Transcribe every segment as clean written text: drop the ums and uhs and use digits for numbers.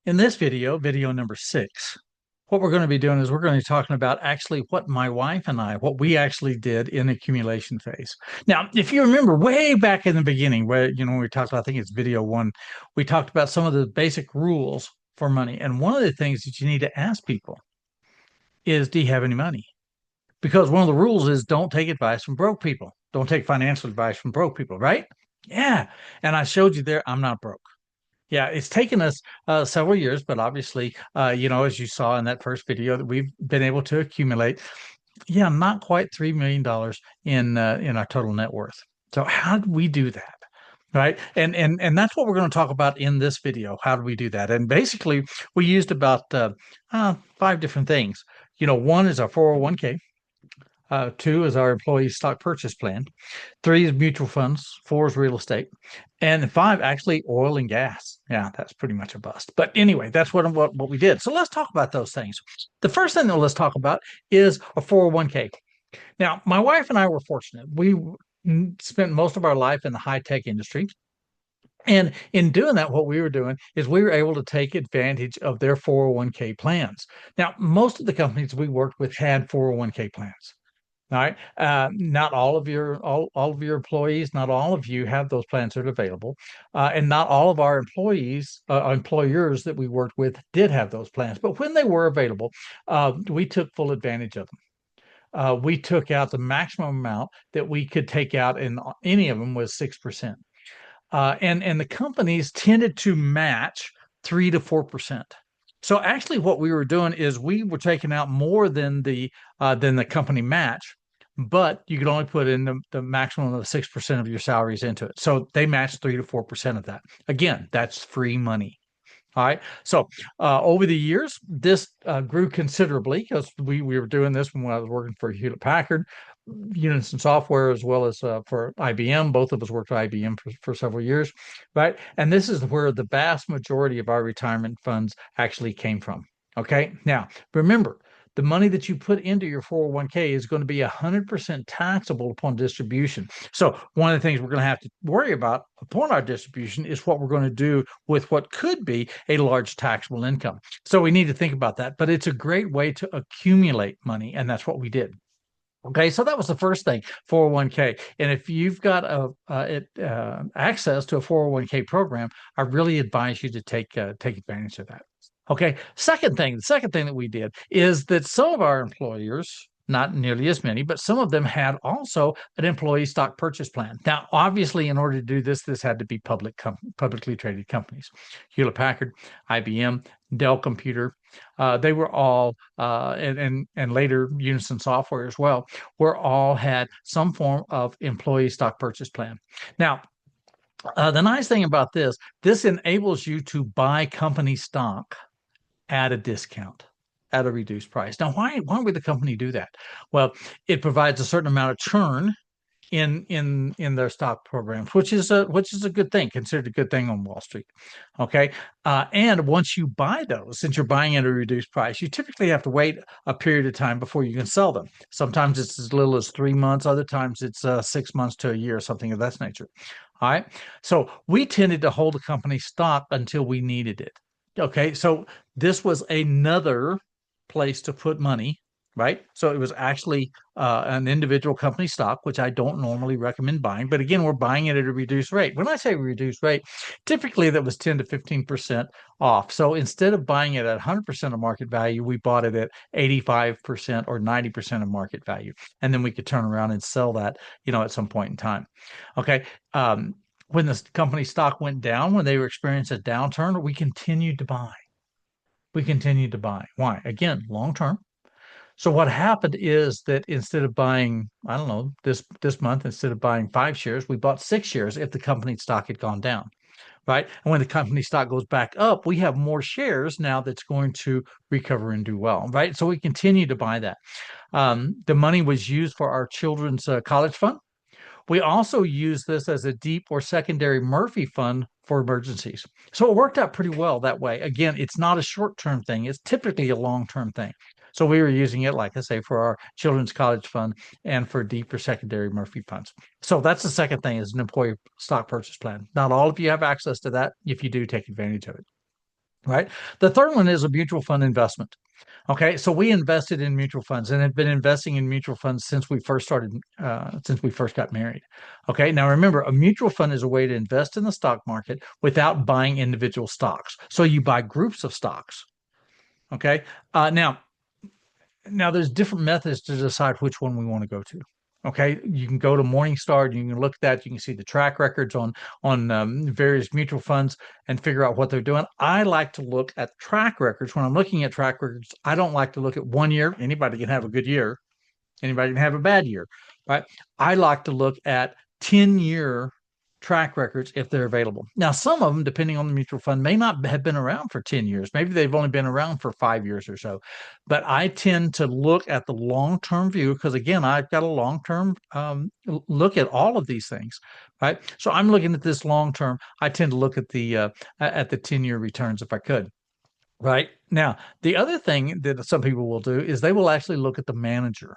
In this video, video number 6, what we're going to be doing is we're going to be talking about actually what my wife and what we actually did in the accumulation phase. Now, if you remember way back in the beginning, where, when we talked about, I think it's video 1, we talked about some of the basic rules for money. And one of the things that you need to ask people is, do you have any money? Because one of the rules is don't take advice from broke people. Don't take financial advice from broke people, right? Yeah. And I showed you there, I'm not broke. Yeah, it's taken us several years, but obviously, as you saw in that first video, that we've been able to accumulate, yeah, not quite $3 million in our total net worth. So how do we do that? Right. And that's what we're going to talk about in this video. How do we do that? And basically, we used about 5 different things. One is our 401k. 2 is our employee stock purchase plan. 3 is mutual funds. 4 is real estate. And 5, actually, oil and gas. Yeah, that's pretty much a bust. But anyway, that's what we did. So let's talk about those things. The first thing that let's talk about is a 401k. Now, my wife and I were fortunate. We spent most of our life in the high tech industry. And in doing that, what we were doing is we were able to take advantage of their 401k plans. Now, most of the companies we worked with had 401k plans. All right. Not all of your employees, not all of you have those plans that are available, and not all of our employers that we worked with did have those plans. But when they were available, we took full advantage of them. We took out the maximum amount that we could take out in any of them was 6%, and the companies tended to match 3 to 4%. So actually, what we were doing is we were taking out more than the company match, but you could only put in the maximum of 6% of your salaries into it. So they matched 3 to 4% of that. Again, that's free money. All right. So over the years, this grew considerably because we were doing this when I was working for Hewlett Packard, Unison Software, as well as for IBM. Both of us worked for IBM for several years, right? And this is where the vast majority of our retirement funds actually came from. Okay. Now, remember, the money that you put into your 401k is going to be 100% taxable upon distribution. So, one of the things we're going to have to worry about upon our distribution is what we're going to do with what could be a large taxable income. So, we need to think about that. But it's a great way to accumulate money, and that's what we did. Okay, so that was the first thing, 401k. And if you've got access to a 401k program, I really advise you to take advantage of that. Okay, the second thing that we did is that some of our employers, not nearly as many, but some of them had also an employee stock purchase plan. Now, obviously, in order to do this, this had to be publicly traded companies. Hewlett Packard, IBM, Dell Computer, they were all, and later Unison Software as well, were all had some form of employee stock purchase plan. Now, the nice thing about this enables you to buy company stock at a discount, at a reduced price. Now, why would the company do that? Well, it provides a certain amount of churn in their stock programs, which is a good thing, considered a good thing on Wall Street. Okay, and once you buy those, since you're buying at a reduced price, you typically have to wait a period of time before you can sell them. Sometimes it's as little as 3 months, other times it's 6 months to a year, something of that nature. All right, so we tended to hold a company stock until we needed it. Okay, so this was another place to put money, right? So it was actually an individual company stock, which I don't normally recommend buying. But again, we're buying it at a reduced rate. When I say reduced rate, typically that was 10 to 15% off. So instead of buying it at 100% of market value, we bought it at 85% or 90% of market value. And then we could turn around and sell that, at some point in time. Okay. When the company stock went down, when they were experiencing a downturn, we continued to buy. We continued to buy. Why? Again, long term. So what happened is that instead of buying, I don't know, this month, instead of buying 5 shares, we bought 6 shares if the company stock had gone down, right? And when the company stock goes back up, we have more shares now that's going to recover and do well, right? So we continue to buy that. The money was used for our children's college fund. We also use this as a deep or secondary Murphy fund for emergencies. So it worked out pretty well that way. Again, it's not a short-term thing. It's typically a long-term thing. So we were using it, like I say, for our children's college fund and for deep or secondary Murphy funds. So that's the second thing, is an employee stock purchase plan. Not all of you have access to that. If you do, take advantage of it. right? The third one is a mutual fund investment. Okay, so we invested in mutual funds and have been investing in mutual funds since we first got married. Okay, now remember, a mutual fund is a way to invest in the stock market without buying individual stocks. So you buy groups of stocks. Okay, now there's different methods to decide which one we want to go to. Okay, you can go to Morningstar, you can look at that, you can see the track records on various mutual funds and figure out what they're doing. I like to look at track records. When I'm looking at track records, I don't like to look at 1 year. Anybody can have a good year, anybody can have a bad year, right? I like to look at 10-year track records if they're available. Now, some of them, depending on the mutual fund, may not have been around for 10 years. Maybe they've only been around for 5 years or so. But I tend to look at the long term view because, again, I've got a long term look at all of these things, right? So I'm looking at this long term. I tend to look at the 10-year returns if I could. Right now, the other thing that some people will do is they will actually look at the manager,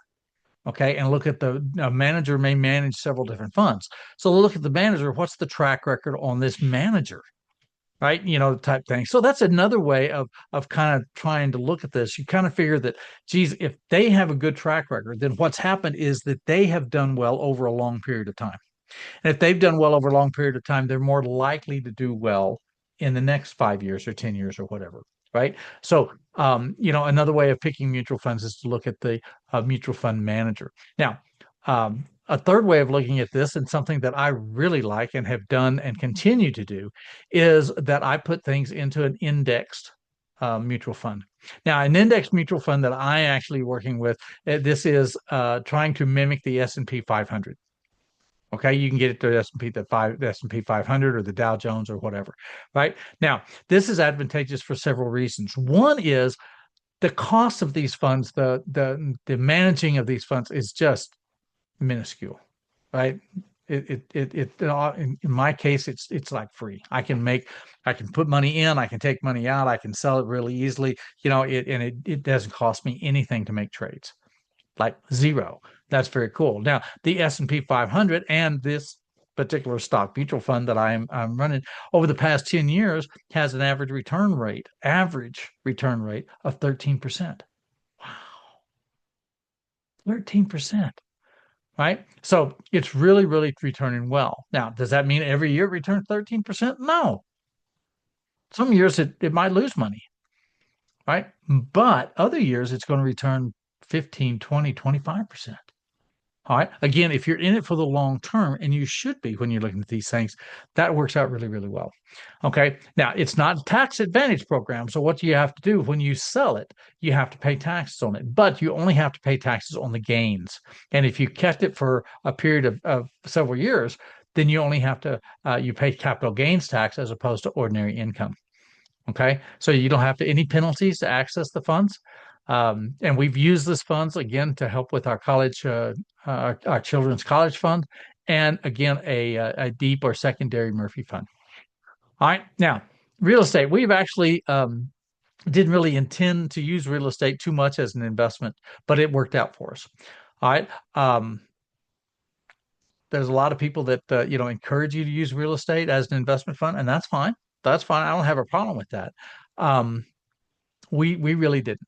okay, and look at the manager may manage several different funds. So look at the manager. What's the track record on this manager? Right, type thing. So that's another way of kind of trying to look at this. You kind of figure that, geez, if they have a good track record, then what's happened is that they have done well over a long period of time. And if they've done well over a long period of time, they're more likely to do well in the next 5 years or 10 years or whatever. Right. So, another way of picking mutual funds is to look at the mutual fund manager. Now, a third way of looking at this, and something that I really like and have done and continue to do, is that I put things into an indexed mutual fund. Now, an indexed mutual fund that I actually working with, this is trying to mimic the S&P 500. Okay, you can get it to the S&P 500 or the Dow Jones or whatever, right? Now, this is advantageous for several reasons. One is the cost of these funds, the managing of these funds is just minuscule, right? In my case, it's like free. I can put money in, I can take money out, I can sell it really easily, it doesn't cost me anything to make trades, like zero. That's very cool. Now, the S&P 500 and this particular stock mutual fund that I'm running over the past 10 years has an average return rate of 13%. Wow, 13%, right? So it's really, really returning well. Now, does that mean every year it returns 13%? No. Some years it might lose money, right? But other years it's going to return 15, 20, 25%. All right. Again, if you're in it for the long term, and you should be when you're looking at these things, that works out really, really well. Okay. Now, it's not a tax advantage program. So, what do you have to do when you sell it? You have to pay taxes on it, but you only have to pay taxes on the gains. And if you kept it for a period of several years, then you only have to you pay capital gains tax as opposed to ordinary income. Okay, so you don't have to any penalties to access the funds. And we've used this funds again to help with our college, our children's college fund, and again a deep or secondary Murphy fund. All right, now real estate. We've actually didn't really intend to use real estate too much as an investment, but it worked out for us. All right. There's a lot of people that encourage you to use real estate as an investment fund, and that's fine. That's fine. I don't have a problem with that. Um, we really didn't.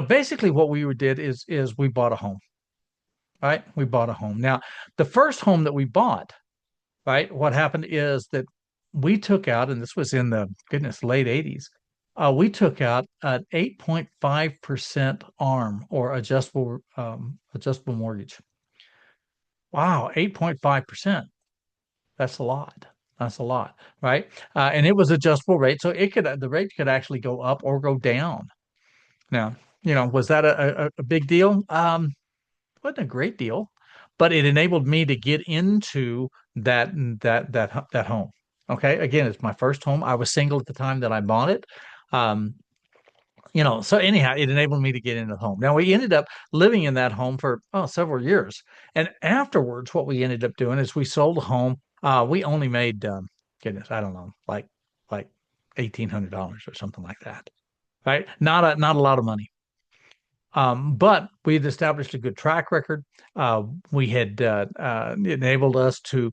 Basically what we did is we bought a home, right? We bought a home. Now, the first home that we bought, right? What happened is that we took out, and this was in the goodness late 80s. We took out an 8.5% ARM, or adjustable mortgage. Wow, 8.5%. That's a lot. That's a lot, right? And it was adjustable rate, so the rate could actually go up or go down. Now, was that a big deal? Wasn't a great deal, but it enabled me to get into that home. Okay, again, it's my first home. I was single at the time that I bought it. Um, so anyhow, it enabled me to get into the home. Now we ended up living in that home for several years, and afterwards, what we ended up doing is we sold the home. We only made goodness, I don't know, like $1,800 or something like that, right? Not a lot of money. But we had established a good track record. We had enabled us to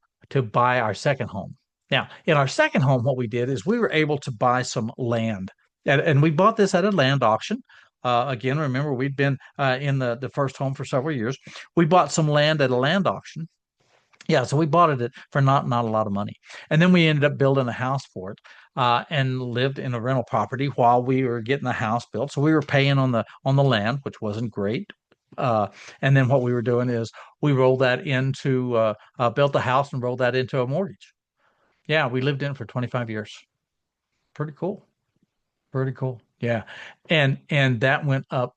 buy our second home. Now, in our second home, what we did is we were able to buy some land. And we bought this at a land auction. Again, remember we'd been in the first home for several years. We bought some land at a land auction. Yeah, so we bought it for not a lot of money, and then we ended up building a house for it, and lived in a rental property while we were getting the house built. So we were paying on the land, which wasn't great. Uh, and then what we were doing is we rolled that into built the house and rolled that into a mortgage. Yeah, we lived in it for 25 years. Pretty cool. Pretty cool. Yeah, and that went up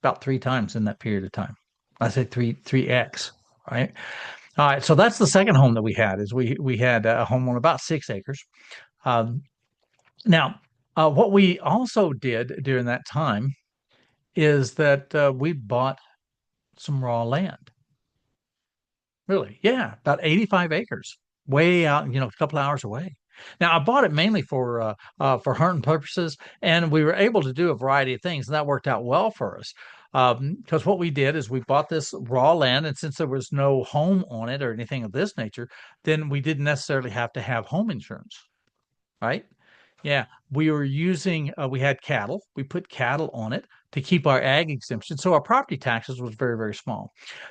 about three times in that period of time. I said three X, right? All right, so that's the second home that we had. Is we had a home on about 6 acres. Um, Now, what we also did during that time is that we bought some raw land. Really, yeah, about 85 acres, way out, a couple hours away. Now, I bought it mainly for hunting purposes, and we were able to do a variety of things, and that worked out well for us. Because what we did is we bought this raw land, and since there was no home on it or anything of this nature, then we didn't necessarily have to have home insurance, right? Yeah, we had cattle. We put cattle on it to keep our ag exemption. So our property taxes was very, very small.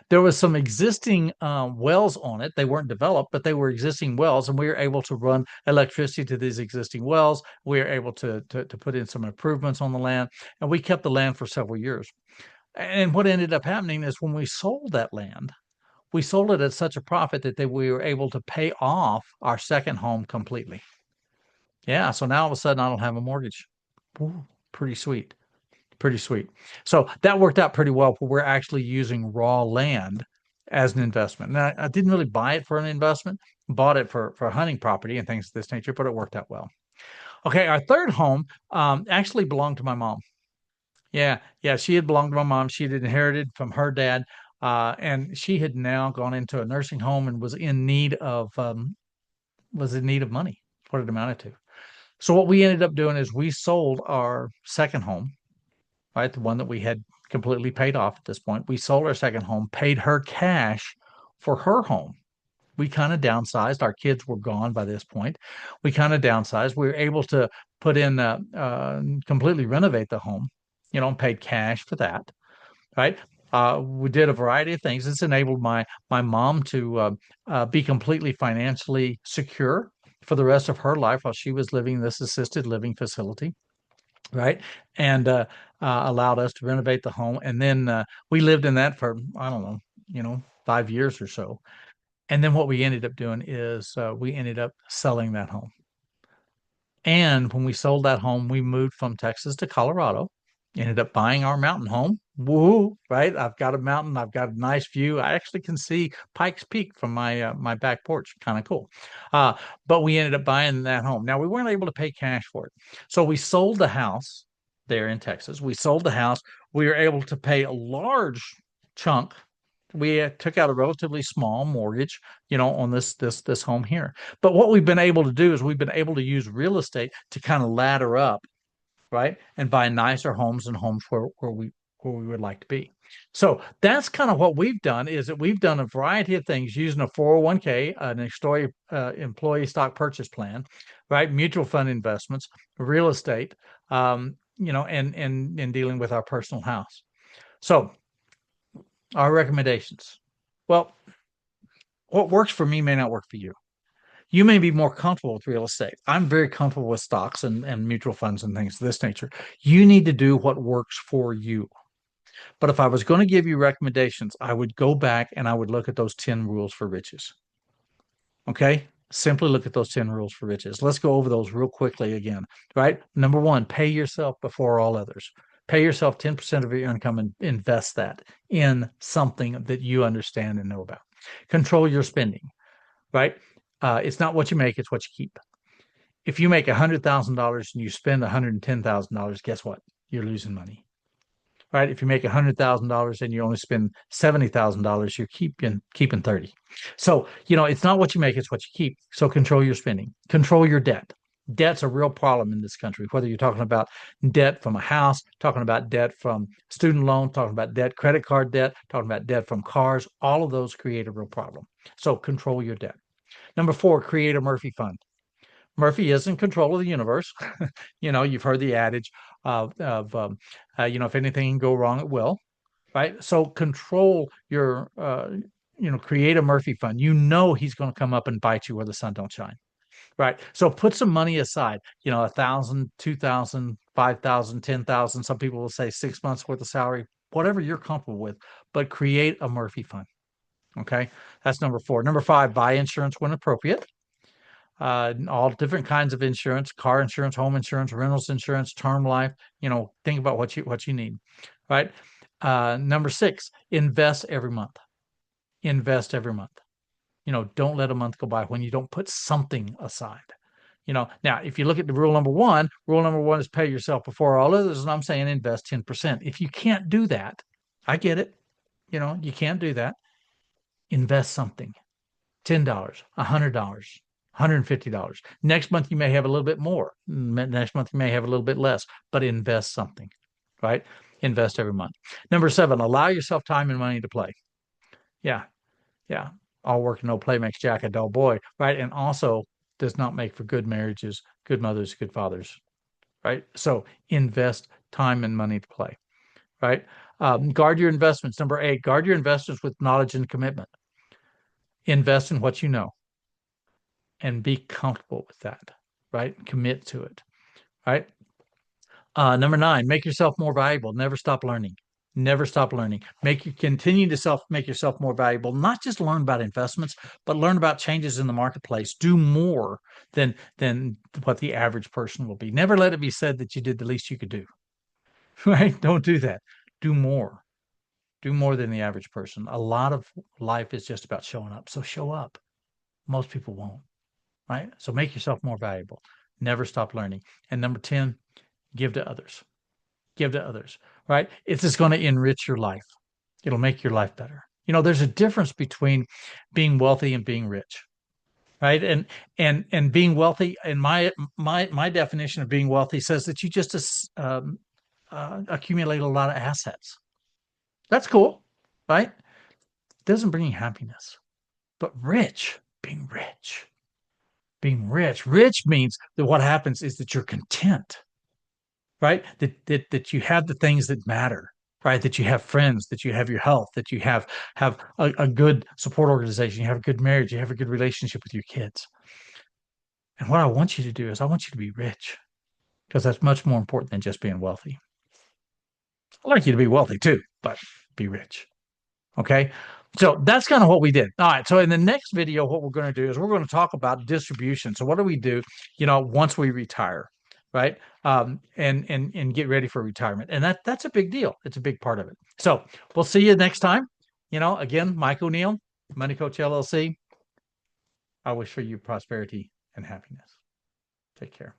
There was some existing wells on it. They weren't developed, but they were existing wells, and we were able to run electricity to these existing wells. We were able to put in some improvements on the land, and we kept the land for several years. And what ended up happening is when we sold that land, we sold it at such a profit that we were able to pay off our second home completely. Yeah, so now all of a sudden I don't have a mortgage. Ooh, pretty sweet. Pretty sweet. So that worked out pretty well. We're actually using raw land as an investment. Now, I didn't really buy it for an investment, bought it for hunting property and things of this nature, but it worked out well. Okay, our third home actually belonged to my mom. Yeah, yeah, she had belonged to my mom. She had inherited from her dad, and she had now gone into a nursing home and was in need of money. What it amounted to. So what we ended up doing is we sold our second home, right? The one that we had completely paid off at this point. We sold our second home, paid her cash for her home. We kind of downsized. Our kids were gone by this point. We kind of downsized. We were able to put in completely renovate the home, and paid cash for that, right? We did a variety of things. It's enabled my mom to be completely financially secure for the rest of her life while she was living in this assisted living facility, right? And allowed us to renovate the home. And then we lived in that for, I don't know, 5 years or so. And then what we ended up doing is we ended up selling that home. And when we sold that home, we moved from Texas to Colorado, ended up buying our mountain home. Woo, right? I've got a mountain. I've got a nice view. I actually can see Pikes Peak from my back porch. Kind of cool. Uh, but we ended up buying that home. Now we weren't able to pay cash for it, so we sold the house there in Texas. We sold the house. We were able to pay a large chunk. We took out a relatively small mortgage, on this home here. But what we've been able to do is we've been able to use real estate to kind of ladder up, right, and buy nicer homes and homes where we would like to be. So that's kind of what we've done is that we've done a variety of things using a 401k, an employee stock purchase plan, right, mutual fund investments, real estate, and dealing with our personal house. So our recommendations. Well, what works for me may not work for you. You may be more comfortable with real estate. I'm very comfortable with stocks and mutual funds and things of this nature. You need to do what works for you. But if I was going to give you recommendations, I would go back and I would look at those 10 rules for riches. Okay? Simply look at those 10 rules for riches. Let's go over those real quickly again, right? Number one, pay yourself before all others. Pay yourself 10% of your income and invest that in something that you understand and know about. Control your spending, right? It's not what you make, it's what you keep. If you make $100,000 and you spend $110,000, guess what? You're losing money, right? If you make $100,000 and you only spend $70,000, you're keeping 30. So, it's not what you make, it's what you keep. So control your spending, control your debt. Debt's a real problem in this country, whether you're talking about debt from a house, talking about debt from student loan, talking about debt, credit card debt, talking about debt from cars, all of those create a real problem. So control your debt. Number four, create a Murphy fund. Murphy is in control of the universe. You've heard the adage if anything can go wrong, it will. Right. So control your, create a Murphy fund. He's going to come up and bite you where the sun don't shine. Right. So put some money aside, 1,000, 2,000, 5,000, 10,000. Some people will say 6 months worth of salary, whatever you're comfortable with, but create a Murphy fund. Okay. That's number 4. Number 5, buy insurance when appropriate. All different kinds of insurance: car insurance, home insurance, rentals insurance, term life. Think about what you need. Right. Number 6, invest every month. Invest every month. Don't let a month go by when you don't put something aside. Now, if you look at the rule number one is pay yourself before all others. And I'm saying invest 10%. If you can't do that, I get it. You can't do that. Invest something. $10, $100, $150. Next month, you may have a little bit more. Next month, you may have a little bit less, but invest something, right? Invest every month. Number 7, allow yourself time and money to play. Yeah. Yeah. All work and no play makes Jack a dull boy, right? And also does not make for good marriages, good mothers, good fathers, right? So invest time and money to play, right? Guard your investments. Number 8, guard your investments with knowledge and commitment. Invest in what you know and be comfortable with that, right? Commit to it, right? Number 9, make yourself more valuable. Never stop learning. Never stop learning. Continue to make yourself more valuable. Not just learn about investments, but learn about changes in the marketplace. Do more than what the average person will be. Never let it be said that you did the least you could do. Right? Don't do that. Do more. Do more than the average person. A lot of life is just about showing up. So show up. Most people won't. Right? So make yourself more valuable. Never stop learning. And number 10, give to others. Give to others, right? It's just going to enrich your life. It'll make your life better. There's a difference between being wealthy and being rich, right? And being wealthy, in my definition of being wealthy, says that you just accumulate a lot of assets. That's cool, right? It doesn't bring you happiness. But being rich means that what happens is that you're content, right? That you have the things that matter, right? That you have friends, that you have your health, that you have a good support organization, you have a good marriage, you have a good relationship with your kids. And what I want you to do is I want you to be rich, because that's much more important than just being wealthy. I'd like you to be wealthy too, but be rich. Okay. So that's kind of what we did. All right. So in the next video, what we're going to do is we're going to talk about distribution. So what do we do, once we retire, right? And get ready for retirement. And that's a big deal. It's a big part of it. So we'll see you next time. Again, Mike O'Neill, Money Coach LLC. I wish for you prosperity and happiness. Take care.